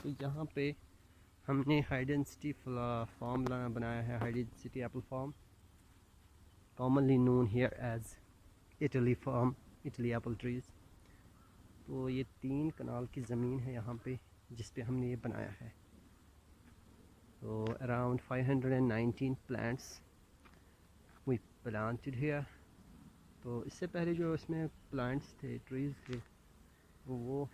तो यहाँ पे हमने हाई डेंसिटी फार्म बनाया है, high density apple farm, commonly known here as Italy farm, Italy apple trees. तो ये 3 कनाल की ज़मीन है यहाँ पे जिस पे हमने ये बनाया है। तो around 519 plants we planted here. तो इससे पहले जो इसमें प्लांट्स थे, ट्रीज़ थे, वो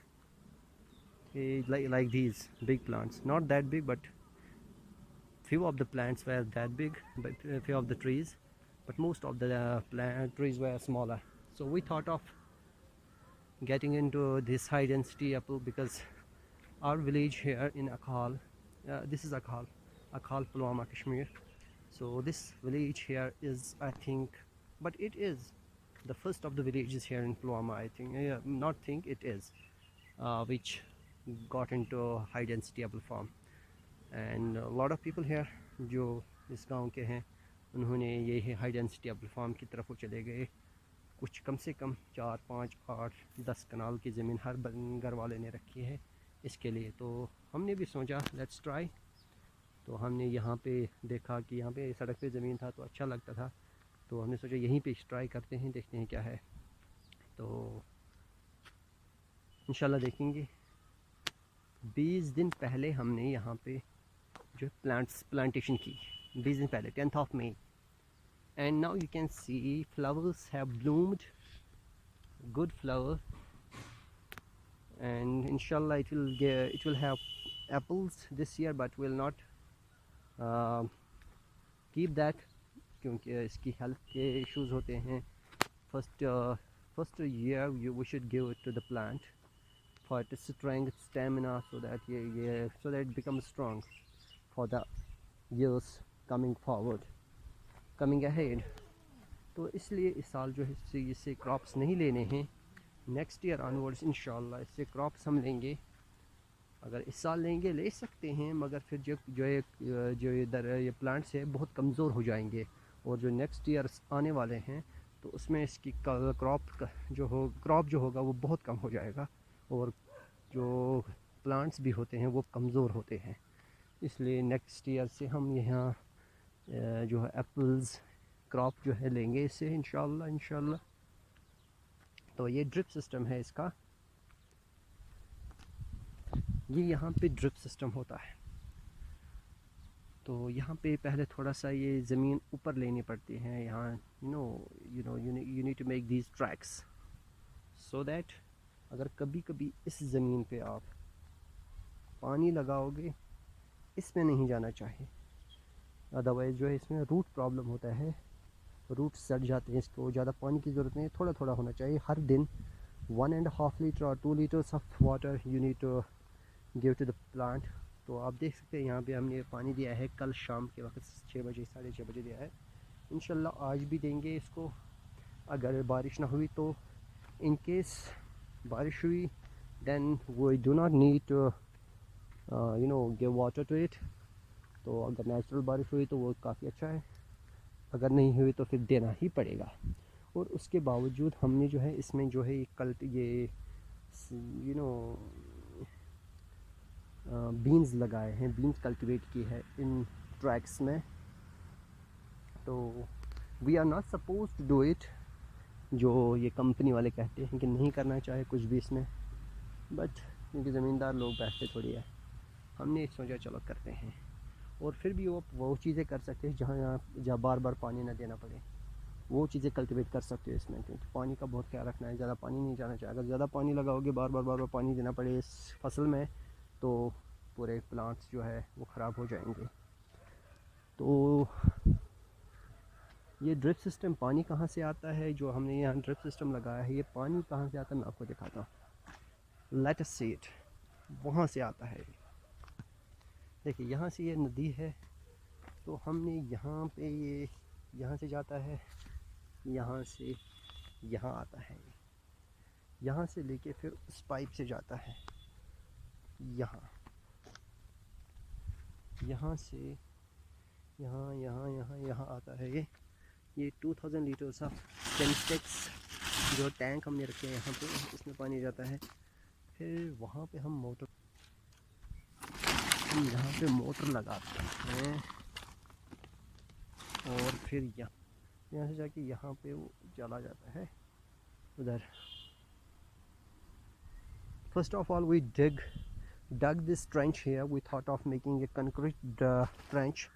थे like these big plants, not that big, but few of the plants were that big, but few of the trees, but most of the trees were smaller. So we thought of getting into this high density apple because our village here in Akhal, this is Akhal Pulwama, Kashmir. So this village here is, I think, but it is the first of the villages here in Pulwama, I think, not think, it is, which got into high density apple farm. And lot of people here जो इस गांव के हैं उन्होंने ये high density apple farm की तरफ वो चले गए। कुछ कम से कम 4, 5, 8, 10 कनाल की ज़मीन हर घर वाले ने रखी है इसके लिए। तो हमने भी सोचा लेट्स ट्राई। तो हमने यहाँ पे देखा कि यहाँ पे सड़क पे ज़मीन था तो अच्छा लगता था, तो हमने सोचा यहीं पे ट्राई करते हैं, देखते हैं क्या है। तो इंशाल्लाह देखेंगे। 20 दिन पहले हमने यहाँ पे जो प्लांटेशन की, 20 दिन पहले, 10th of May, and now you can see flowers have bloomed, good flower, and inshallah it will have apples this year, but will not keep that क्योंकि इसकी हेल्थ के इश्यूज होते हैं। first year we should give it to the plant for its strength, stamina, so that so that it becomes strong for the years coming ahead। तो इसलिए इस साल जो है इससे क्रॉप्स नहीं लेने हैं, नेक्स्ट ईयर ऑनवर्ड्स इंशाल्लाह इससे क्रॉप्स हम लेंगे। अगर इस साल लेंगे ले सकते हैं, मगर फिर जो इधर ये प्लांट्स है बहुत कमज़ोर हो जाएंगे, और जो नेक्स्ट ईयर आने वाले हैं तो उसमें इसकी क्रॉप जो होगा वो बहुत कम हो जाएगा, और जो प्लांट्स भी होते हैं वो कमज़ोर होते हैं। इसलिए नेक्स्ट ईयर से हम यहाँ जो है एप्पल्स क्रॉप जो है लेंगे इससे इंशाल्लाह। तो ये ड्रिप सिस्टम है इसका, ये यहाँ पे ड्रिप सिस्टम होता है। तो यहाँ पे पहले थोड़ा सा ये ज़मीन ऊपर लेनी पड़ती है यहाँ, you need to make these tracks so that अगर कभी कभी इस ज़मीन पे आप पानी लगाओगे, इसमें नहीं जाना चाहिए, अदरवाइज़ जो है इसमें रूट प्रॉब्लम होता है, रूट सड़ जाते हैं। इसको ज़्यादा पानी की ज़रूरत नहीं है, थोड़ा थोड़ा होना चाहिए हर दिन। 1.5 लीटर और 2 litres of water you need to give to the plant. तो आप देख सकते हैं यहाँ पे हमने पानी दिया है कल शाम के वक्त 6 बजे, 6:30 बजे दिया है। इंशाल्लाह आज भी देंगे इसको। अगर बारिश ना हुई तो इन केस बारिश हुई then we do not need to give water to it. तो अगर नेचुरल बारिश हुई तो वो काफ़ी अच्छा है, अगर नहीं हुई तो फिर देना ही पड़ेगा। और उसके बावजूद हमने जो है इसमें जो है बीन्स लगाए हैं, बीन्स कल्टीवेट की है इन ट्रैक्स में। तो we are not suppose to do it, जो ये कंपनी वाले कहते हैं कि नहीं करना चाहे कुछ भी इसमें, बट क्योंकि ज़मींदार लोग बैठते थोड़ी है, हमने सोचा चलो करते हैं। और फिर भी वो चीज़ें कर सकते हैं जहाँ बार बार पानी ना देना पड़े, वो चीज़ें कल्टीवेट कर सकते हो इसमें, क्योंकि पानी का बहुत ख्याल रखना है, ज़्यादा पानी नहीं जाना चाहिए। अगर ज़्यादा पानी लगाओगे, बार बार पानी देना पड़े इस फसल में, तो पूरे प्लांट्स जो है वो ख़राब हो जाएंगे। तो ये ड्रिप सिस्टम पानी कहाँ से आता है, जो हमने यहाँ ड्रिप सिस्टम लगाया है, ये पानी कहाँ से आता है मैं आपको दिखाता हूँ। लेट अस सी इट, वहाँ से आता है। देखिए यहाँ से ये नदी है, तो हमने यहाँ पे ये यहाँ से जाता है, यहाँ से यहाँ आता है, यहाँ से लेके फिर उस पाइप से जाता है यहाँ से यहाँ आता है। ये 2000 लीटर्स ऑफ सेंटेक्स जो टैंक हमने रखे हैं यहाँ पे, इसमें पानी जाता है। फिर वहाँ पे हम मोटर हम यहाँ पे मोटर लगाते हैं और फिर यहाँ से जाके यहाँ पे वो चला जाता है उधर. First of all, we dug this trench here. We thought of making a concrete trench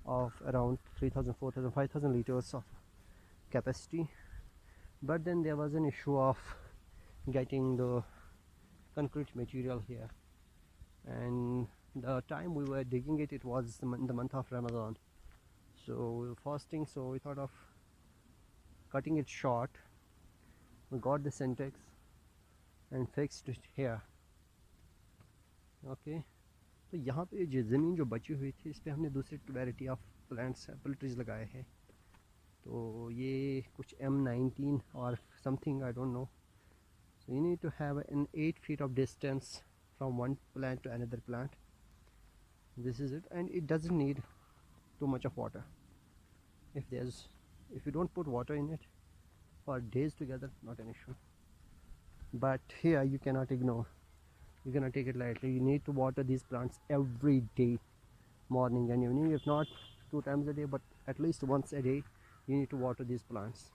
of around 3,000, 4,000, 5,000 liters of capacity, but then there was an issue of getting the concrete material here, and the time we were digging it, it was in the month of Ramadan, so we were fasting, so we thought of cutting it short. We got the syntax and fixed it here. Okay, तो यहाँ पे जो ज़मीन जो बची हुई थी इस पर हमने दूसरी variety of plants Apple trees लगाए हैं. तो ये कुछ M19 और something, I don't know. So you need to have an 8 feet of distance from one plant to another plant. This is it, and it doesn't need too much of water. If you don't put water in it for days together, not an issue. But here you cannot ignore. You cannot take it lightly. You need to water these plants every day, morning and evening. If not 2 times a day, but at least once a day, you need to water these plants.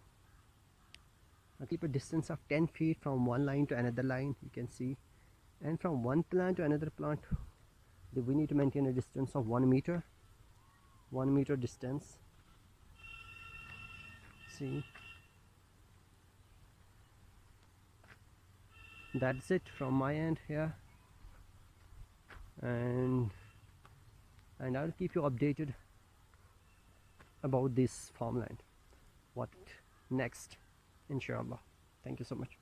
Now keep a distance of 10 feet from one line to another line, you can see, and from one plant to another plant we need to maintain a distance of 1 meter. 1 meter distance. See, that's it from my end here, and I'll keep you updated about this farmland, what next, inshallah. Thank you so much.